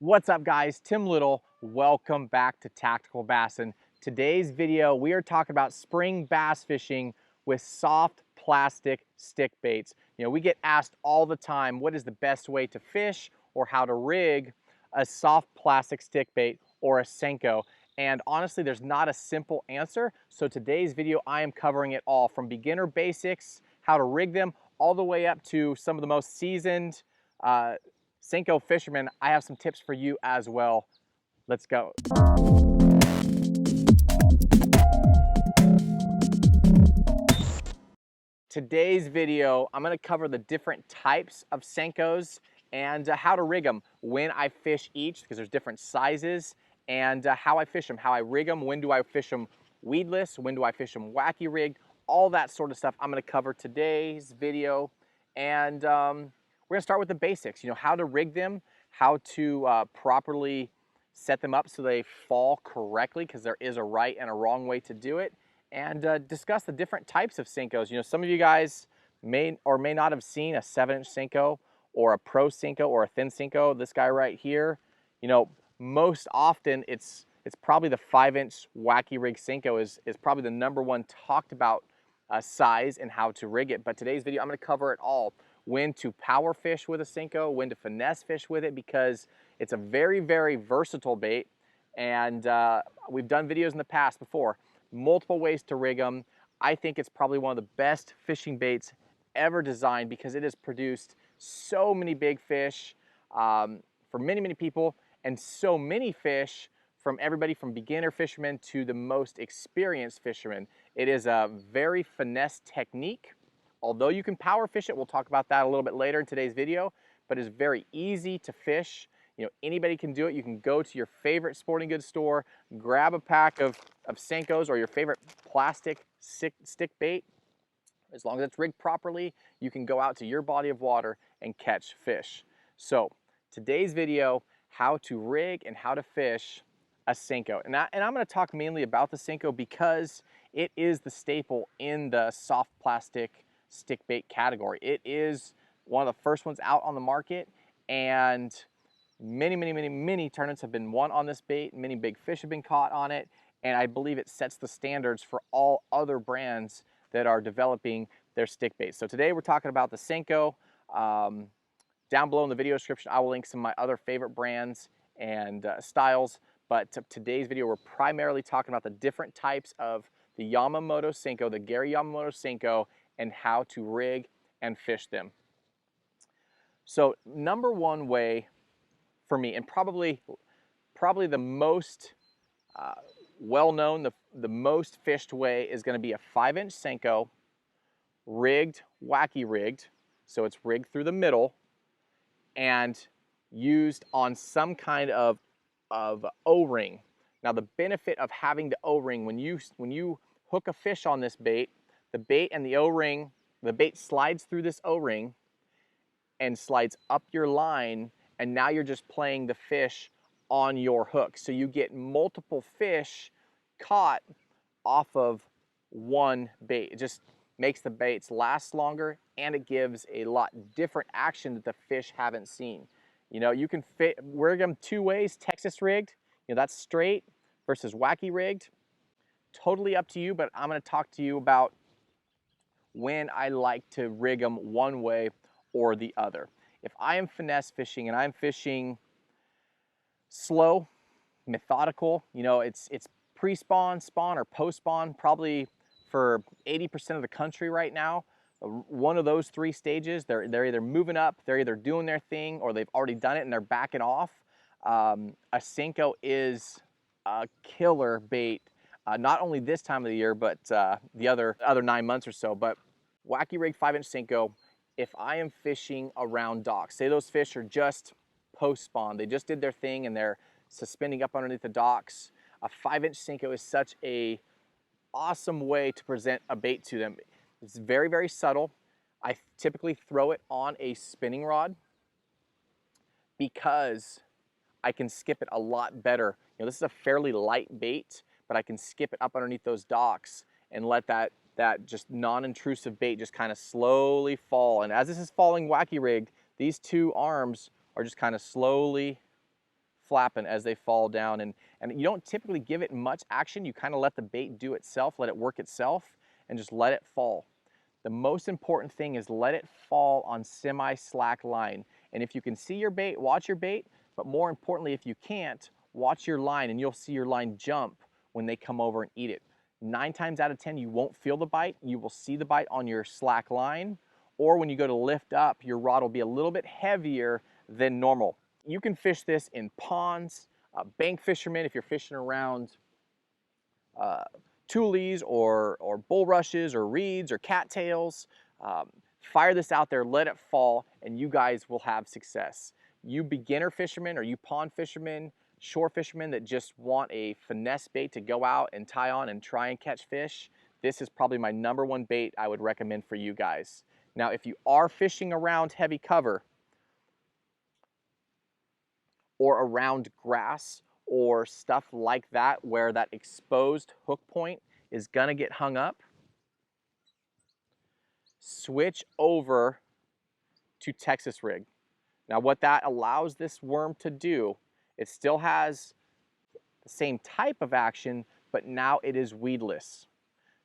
What's up guys, Tim Little. Welcome back to Tactical Bassin. Today's video, we are talking about spring bass fishing with soft plastic stick baits. You know, we get asked all the time, what is the best way to fish or how to rig a soft plastic stick bait or a Senko? And honestly, there's not a simple answer. So today's video, I am covering it all from beginner basics, how to rig them, all the way up to some of the most seasoned Senko fishermen. I have some tips for you as well. Let's go. Today's video, I'm gonna cover the different types of Senkos and how to rig them, when I fish each, because there's different sizes, and how I fish them, how I rig them, when do I fish them weedless, when do I fish them wacky rigged, all that sort of stuff I'm gonna cover today's video. And we're gonna start with the basics, you know, how to rig them, how to properly set them up so they fall correctly, because there is a right and a wrong way to do it, and discuss the different types of Senkos. You know, some of you guys may or may not have seen a 7-inch Senko or a pro Senko or a thin Senko. This guy right here, you know, most often it's probably the 5-inch wacky rig Senko is probably the #1 talked about size and how to rig it. But today's video, I'm going to cover it all. When to power fish with a Senko, when to finesse fish with it, because it's a very, very versatile bait. And we've done videos in the past before, multiple ways to rig them. I think it's probably one of the best fishing baits ever designed, because it has produced so many big fish for many, many people, and so many fish from everybody from beginner fishermen to the most experienced fishermen. It is a very finesse technique. Although you can power fish it, we'll talk about that a little bit later in today's video, but it's very easy to fish. You know, anybody can do it. You can go to your favorite sporting goods store, grab a pack of Senkos or your favorite plastic stick bait. As long as it's rigged properly, you can go out to your body of water and catch fish. So today's video, how to rig and how to fish a Senko. And I'm going to talk mainly about the Senko because it is the staple in the soft plastic stick bait category. It is one of the first ones out on the market, and many tournaments have been won on this bait. Many big fish have been caught on it, and I believe it sets the standards for all other brands that are developing their stick baits. So today we're talking about the Senko. Down below in the video description, I will link some of my other favorite brands and styles. But today's video, we're primarily talking about the different types of the Yamamoto Senko, the Gary Yamamoto Senko, and how to rig and fish them. So #1 way for me, and probably the most well-known, the most fished way, is going to be a 5-inch Senko, rigged, wacky rigged, so it's rigged through the middle and used on some kind of O-ring. Now the benefit of having the O-ring, when you hook a fish on this bait, the bait and the O-ring, the bait slides through this O-ring and slides up your line, and now you're just playing the fish on your hook. So you get multiple fish caught off of one bait. It just makes the baits last longer, and it gives a lot different action that the fish haven't seen. You know, you can rig them 2 ways. Texas rigged, you know, that's straight, versus wacky rigged. Totally up to you, but I'm going to talk to you about when I like to rig them one way or the other. If I am finesse fishing and I'm fishing slow, methodical, you know, it's pre-spawn, spawn, or post-spawn, probably for 80% of the country right now. One of those 3 stages, they're either moving up, they're either doing their thing, or they've already done it and they're backing off. A Senko is a killer bait, not only this time of the year, but the other 9 months or so. But wacky rig 5-inch Senko, if I am fishing around docks, say those fish are just post-spawn, they just did their thing and they're suspending up underneath the docks, a 5-inch Senko is such a awesome way to present a bait to them. It's very, very subtle. I typically throw it on a spinning rod because I can skip it a lot better. You know, this is a fairly light bait, but I can skip it up underneath those docks and let that just non-intrusive bait just kind of slowly fall. And as this is falling wacky rigged, these 2 arms are just kind of slowly flapping as they fall down. And you don't typically give it much action. You kind of let the bait do itself, let it work itself, and just let it fall. The most important thing is let it fall on semi-slack line. And if you can see your bait, watch your bait, but more importantly, if you can't, watch your line and you'll see your line jump when they come over and eat it. 9 times out of 10, you won't feel the bite. You will see the bite on your slack line, or when you go to lift up, your rod will be a little bit heavier than normal. You can fish this in ponds, bank fishermen, if you're fishing around tules or bulrushes or reeds or cattails. Fire this out there, let it fall, and you guys will have success. You beginner fishermen or you pond fishermen, shore fishermen that just want a finesse bait to go out and tie on and try and catch fish, this is probably my #1 bait I would recommend for you guys. Now, if you are fishing around heavy cover or around grass or stuff like that where that exposed hook point is gonna get hung up, switch over to Texas rig. Now what that allows this worm to do, it still has the same type of action, but now it is weedless.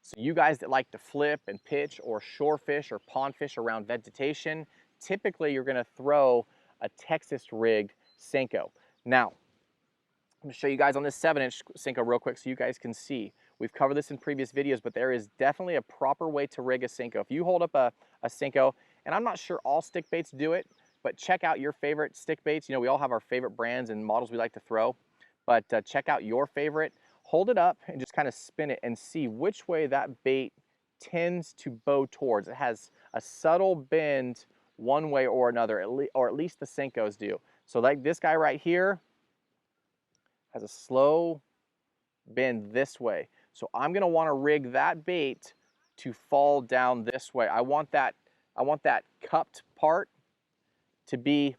So you guys that like to flip and pitch or shore fish or pond fish around vegetation, typically you're gonna throw a Texas rigged Senko. Now, I'm gonna show you guys on this 7-inch Senko real quick so you guys can see. We've covered this in previous videos, but there is definitely a proper way to rig a Senko. If you hold up a Senko, and I'm not sure all stick baits do it, but check out your favorite stick baits. You know, we all have our favorite brands and models we like to throw, but check out your favorite. Hold it up and just kind of spin it and see which way that bait tends to bow towards. It has a subtle bend one way or another, or at least the Senkos do. So like this guy right here has a slow bend this way. So I'm gonna wanna rig that bait to fall down this way. I want that cupped part to be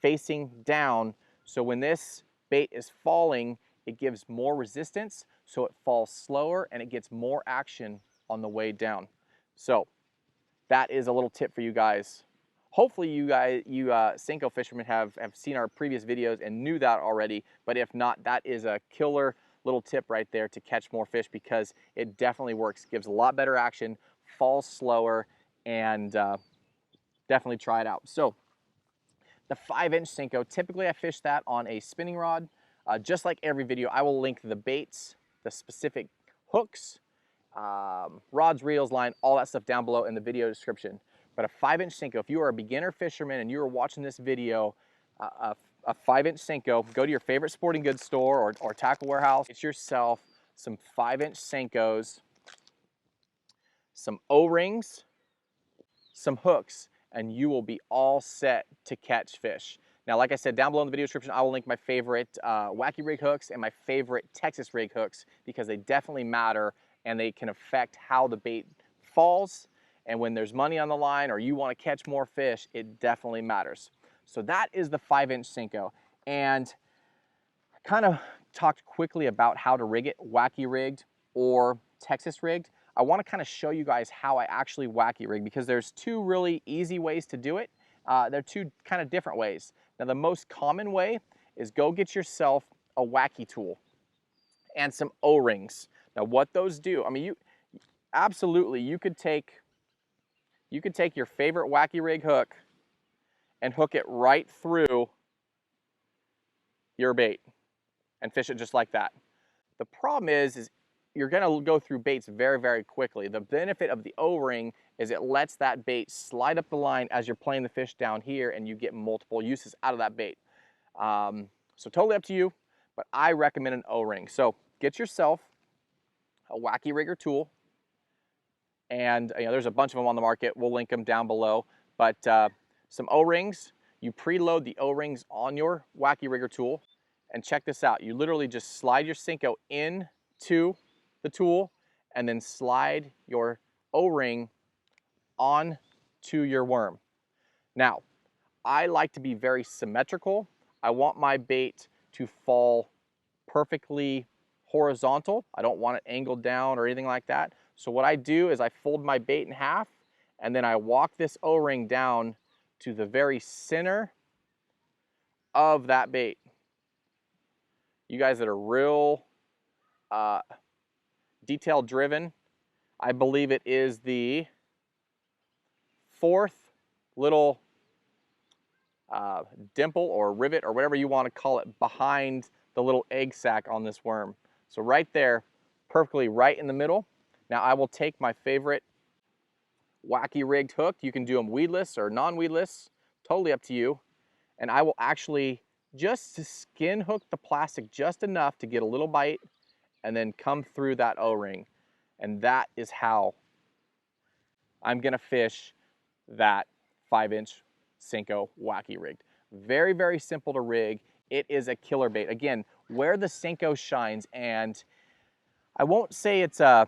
facing down. So when this bait is falling, it gives more resistance, so it falls slower and it gets more action on the way down. So that is a little tip for you guys. Hopefully you Senko fishermen have seen our previous videos and knew that already, but if not, that is a killer little tip right there to catch more fish, because it definitely works, gives a lot better action, falls slower, and definitely try it out. So the 5-inch Senko, typically I fish that on a spinning rod. Just like every video, I will link the baits, the specific hooks, rods, reels, line, all that stuff down below in the video description. But a 5-inch Senko, if you are a beginner fisherman and you are watching this video, a 5-inch Senko, go to your favorite sporting goods store or tackle warehouse, get yourself some 5-inch Senkos, some O-rings, some hooks, and you will be all set to catch fish. Now, like I said, down below in the video description, I will link my favorite Wacky rig hooks and my favorite Texas rig hooks, because they definitely matter and they can affect how the bait falls. And when there's money on the line or you want to catch more fish, it definitely matters. So that is the 5-inch Senko. And I kind of talked quickly about how to rig it, Wacky rigged or Texas rigged. I want to kind of show you guys how I actually Wacky rig, because there's 2 really easy ways to do it. They're 2 kind of different ways. Now, the most common way is go get yourself a Wacky tool and some O-rings. Now, what those do, I mean, you could take your favorite Wacky rig hook and hook it right through your bait and fish it just like that. The problem is you're gonna go through baits very, very quickly. The benefit of the O-ring is it lets that bait slide up the line as you're playing the fish down here, and you get multiple uses out of that bait. So totally up to you, but I recommend an O-ring. So get yourself a Wacky rigger tool, and there's a bunch of them on the market. We'll link them down below, but some O-rings. You preload the O-rings on your Wacky rigger tool, and check this out. You literally just slide your Senko into the tool and then slide your O-ring on to your worm. Now, I like to be very symmetrical. I want my bait to fall perfectly horizontal. I don't want it angled down or anything like that. So what I do is I fold my bait in half, and then I walk this O-ring down to the very center of that bait. You guys that are real detail driven, I believe it is the 4th little dimple or rivet or whatever you want to call it behind the little egg sac on this worm. So right there, perfectly right in the middle. Now I will take my favorite Wacky rigged hook. You can do them weedless or non-weedless, totally up to you. And I will actually just skin hook the plastic just enough to get a little bite and then come through that O-ring. And that is how I'm gonna fish that 5-inch Senko Wacky rigged. Very, very simple to rig. It is a killer bait. Again, where the Senko shines, and I won't say it's a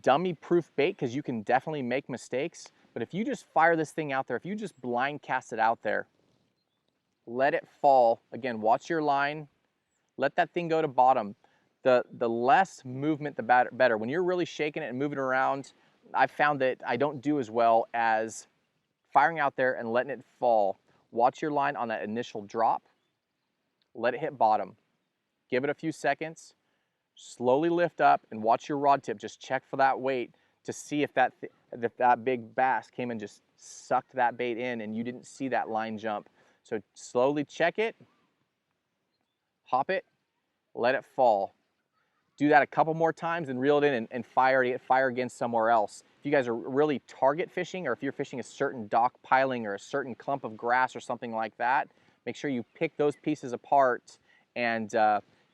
dummy-proof bait because you can definitely make mistakes, but if you just fire this thing out there, if you just blind cast it out there, let it fall. Again, watch your line. Let that thing go to bottom. The less movement, the better. When you're really shaking it and moving around, I found that I don't do as well as firing out there and letting it fall. Watch your line on that initial drop. Let it hit bottom. Give it a few seconds. Slowly lift up and watch your rod tip. Just check for that weight to see if that big bass came and just sucked that bait in and you didn't see that line jump. So slowly check it, hop it, let it fall. Do that a couple more times and reel it in and fire again somewhere else. If you guys are really target fishing, or if you're fishing a certain dock piling or a certain clump of grass or something like that, make sure you pick those pieces apart and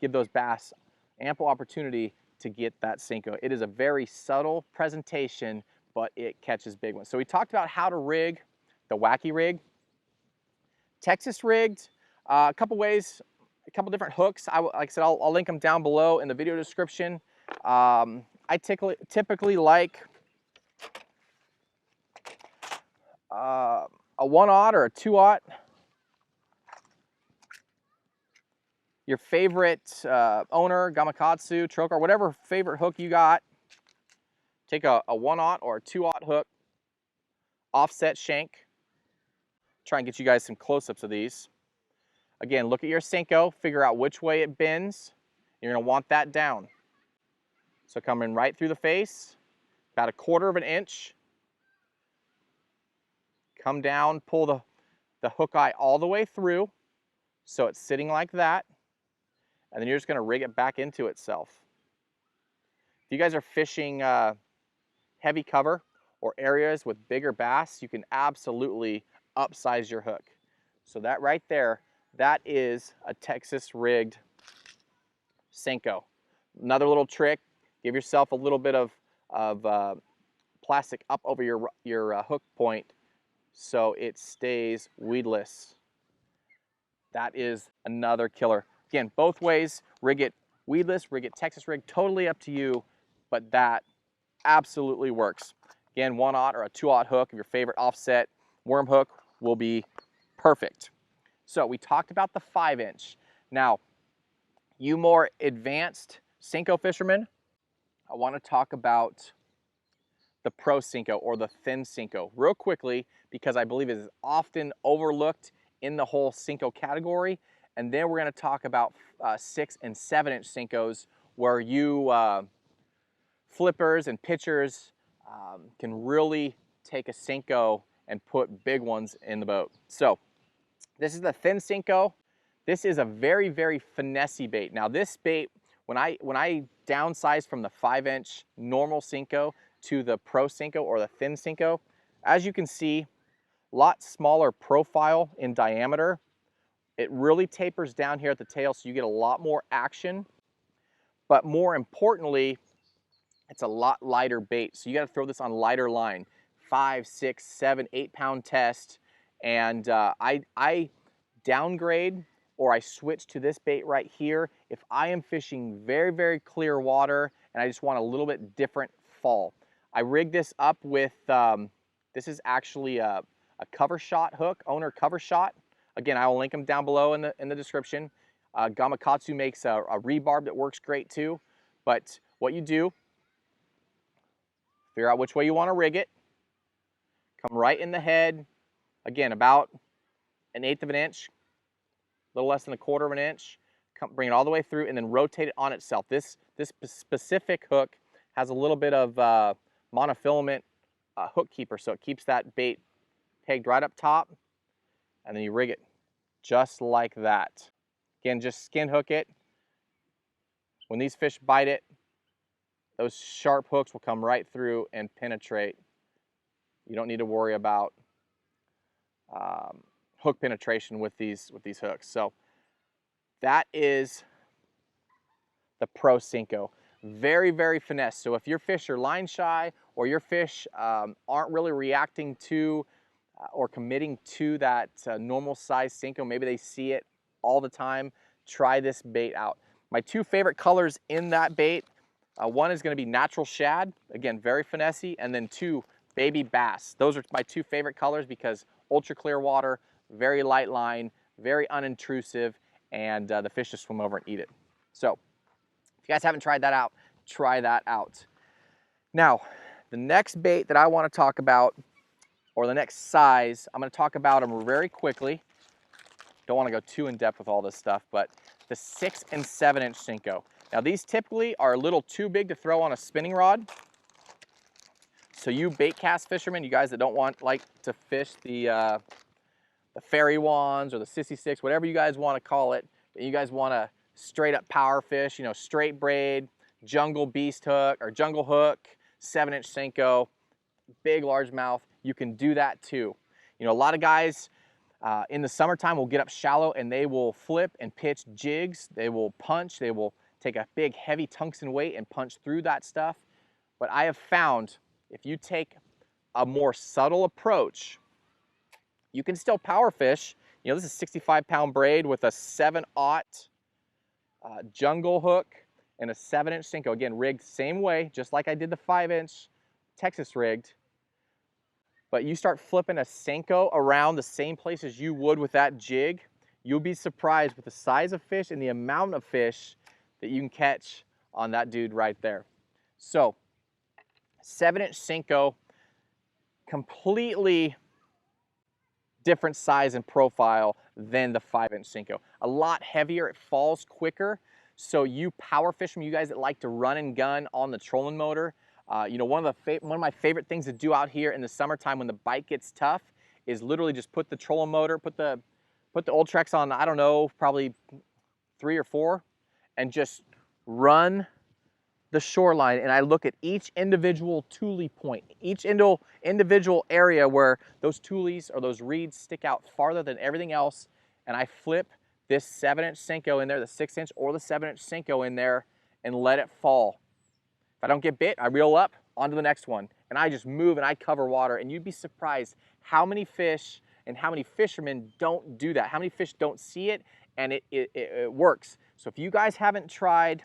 give those bass ample opportunity to get that Senko. It is a very subtle presentation, but it catches big ones. So we talked about how to rig the Wacky rig. Texas rigged, a couple ways, a couple different hooks. Like I said, I'll link them down below in the video description. I typically like a 1/0 or a 2/0. Your favorite owner, Gamakatsu, Trokar, whatever favorite hook you got. Take a 1/0 or a 2/0 hook, offset shank. Try and get you guys some close-ups of these. Again, look at your Senko, figure out which way it bends. You're gonna want that down. So coming right through the face, about 1/4 inch. Come down, pull the hook eye all the way through, so it's sitting like that. And then you're just gonna rig it back into itself. If you guys are fishing heavy cover or areas with bigger bass, you can absolutely upsize your hook. So that right there, that is a Texas rigged Senko. Another little trick, give yourself a little bit of plastic up over your hook point so it stays weedless. That is another killer. Again, both ways, rig it weedless, rig it Texas rig, totally up to you, but that absolutely works. Again, 1/0 or a 2/0 hook of your favorite offset worm hook will be perfect. So we talked about the 5-inch. Now, you more advanced Senko fishermen, I want to talk about the Pro Senko or the thin Senko real quickly because I believe it is often overlooked in the whole Senko category. And then we're going to talk about 6 and 7-inch Senkos where you flippers and pitchers can really take a Senko and put big ones in the boat. So this is the thin Senko. This is a very, very finesse bait. Now this bait, when I downsized from the 5-inch normal Senko to the Pro Senko or the thin Senko, as you can see, a lot smaller profile in diameter. It really tapers down here at the tail so you get a lot more action, but more importantly, it's a lot lighter bait. So you got to throw this on lighter line, 5, 6, 7, 8 pound test. And I downgrade or I switch to this bait right here if I am fishing very, very clear water and I just want a little bit different fall. I rigged this up with, this is actually a cover shot hook, owner cover shot. Again, I will link them down below in the description. Gamakatsu makes a rebarb that works great too. But what you do, figure out which way you want to rig it. Come right in the head. Again, about 1/8 inch, a little less than 1/4 inch. bring it all the way through, and then rotate it on itself. This specific hook has a little bit of monofilament hook keeper, so it keeps that bait pegged right up top, and then you rig it just like that. Again, just skin hook it. When these fish bite it, those sharp hooks will come right through and penetrate. You don't need to worry about hook penetration with these hooks. So that is the Pro Senko. Very, very finesse. So if your fish are line shy, or your fish aren't really reacting to or committing to that normal size Senko, maybe they see it all the time, try this bait out. My two favorite colors in that bait, one is going to be natural shad, again, very finessey, and then two, baby bass. Those are my two favorite colors because ultra clear water, very light line, very unintrusive, and the fish just swim over and eat it. So if you guys haven't tried that out, try that out. Now, the next bait that I want to talk about, or the next size, I'm going to talk about them very quickly. Don't want to go too in depth with all this stuff, but the 6 and 7 inch Senko. Now these typically are a little too big to throw on a spinning rod. So you bait cast fishermen, you guys that don't like to fish the fairy wands or the sissy sticks, whatever you guys want to call it, but you guys want to straight up power fish, you know, straight braid, jungle beast hook or jungle hook, 7 inch Senko, big largemouth, you can do that too. You know, a lot of guys in the summertime will get up shallow and they will flip and pitch jigs. They will punch, they will take a big heavy tungsten weight and punch through that stuff. But I have found if you take a more subtle approach, you can still power fish. You know, this is 65-pound braid with a 7/0 jungle hook and a 7 inch Senko. Again, rigged same way, just like I did the 5 inch Texas rigged. But you start flipping a Senko around the same places you would with that jig, you'll be surprised with the size of fish and the amount of fish that you can catch on that dude right there. So 7 inch Senko, completely different size and profile than the 5 inch Senko. A lot heavier, it falls quicker. So you power fishermen, you guys that like to run and gun on the trolling motor, you know, one of my favorite things to do out here in the summertime when the bite gets tough is literally just put the trolling motor, put the Ultrex on, I don't know, probably 3 or 4, and just run the shoreline, and I look at each individual tule point, each individual area where those tules or those reeds stick out farther than everything else, and I flip this 7 inch Senko in there, the 6 inch or the 7 inch Senko in there, and let it fall. If I don't get bit, I reel up onto the next one, and I just move and I cover water, and you'd be surprised how many fish and how many fishermen don't do that, how many fish don't see it, and it works. So if you guys haven't tried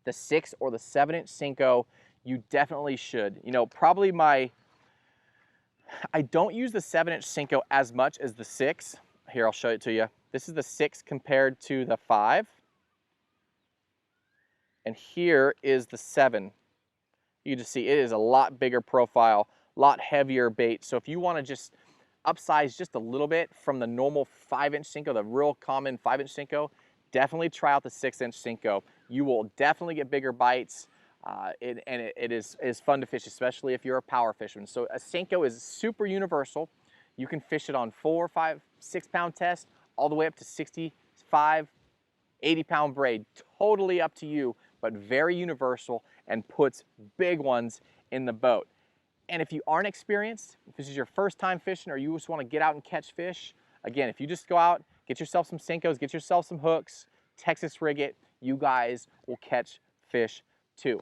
the 6 or the 7 inch Senko, you definitely should. You know, probably I don't use the 7 inch Senko as much as the 6. Here, I'll show it to you. This is the 6 compared to the 5. And here is the 7. You just see it is a lot bigger profile, a lot heavier bait. So if you want to just upsize just a little bit from the normal 5 inch Senko, the real common 5 inch Senko, definitely try out the 6 inch Senko. You will definitely get bigger bites, and it is fun to fish, especially if you're a power fisherman. So a Senko is super universal. You can fish it on 4, 5, 6 pound test, all the way up to 65, 80 pound braid. Totally up to you, but very universal and puts big ones in the boat. And if you aren't experienced, if this is your first time fishing or you just want to get out and catch fish, again, if you just go out, get yourself some Senkos, get yourself some hooks, Texas rig it, you guys will catch fish too.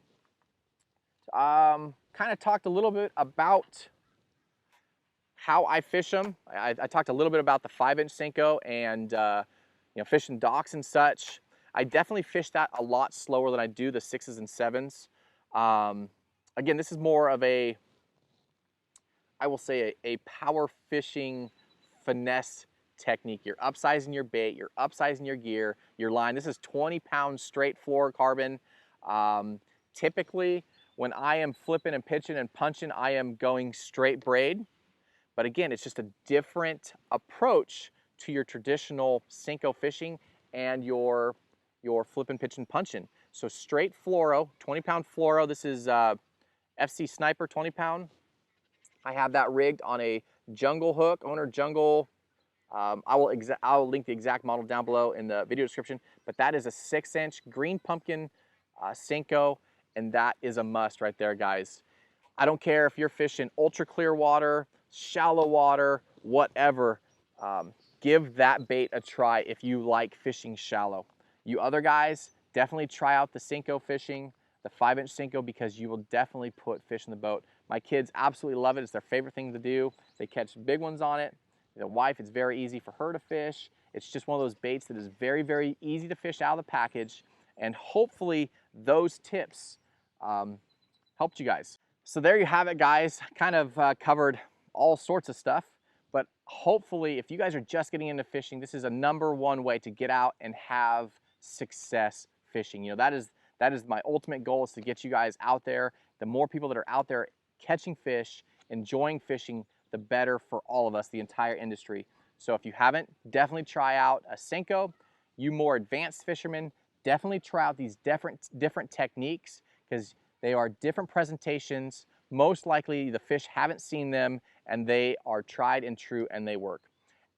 Kind of talked a little bit about how I fish them. I talked a little bit about the 5 inch Senko and you know, fishing docks and such. I definitely fish that a lot slower than I do the 6s and 7s. Again, this is more of a, I will say, a power fishing finesse technique. You're upsizing your bait, you're upsizing your gear, your line. This is 20 pounds straight fluorocarbon. Typically, when I am flipping and pitching and punching, I am going straight braid. But again, it's just a different approach to your traditional Senko fishing, and your flipping, pitching, punching. So straight fluoro, 20-pound fluoro. This is FC Sniper 20-pound. I have that rigged on a jungle hook, owner jungle. I'll link the exact model down below in the video description, but that is a 6-inch green pumpkin Senko, and that is a must right there, guys. I don't care if you're fishing ultra clear water, shallow water, whatever. Give that bait a try if you like fishing shallow. You other guys, definitely try out the Senko fishing, the 5-inch Senko, because you will definitely put fish in the boat. My kids absolutely love it. It's their favorite thing to do. They catch big ones on it. The wife, it's very easy for her to fish. It's just one of those baits that is very, very easy to fish out of the package. And hopefully those tips helped you guys. So there you have it, guys. Kind of covered all sorts of stuff, but hopefully if you guys are just getting into fishing, this is a #1 way to get out and have success fishing. You know, that is my ultimate goal, is to get you guys out there. The more people that are out there catching fish, enjoying fishing, the better for all of us, the entire industry. So if you haven't, definitely try out a Senko. You more advanced fishermen, definitely try out these different techniques, because they are different presentations. Most likely the fish haven't seen them, and they are tried and true, and they work.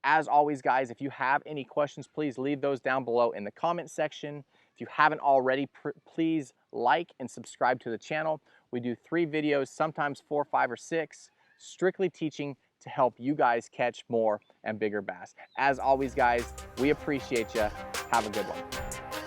As always, guys, if you have any questions, please leave those down below in the comment section. If you haven't already, please like and subscribe to the channel. We do 3 videos, sometimes 4, 5, or 6, strictly teaching to help you guys catch more and bigger bass. As always, guys, we appreciate you. Have a good one.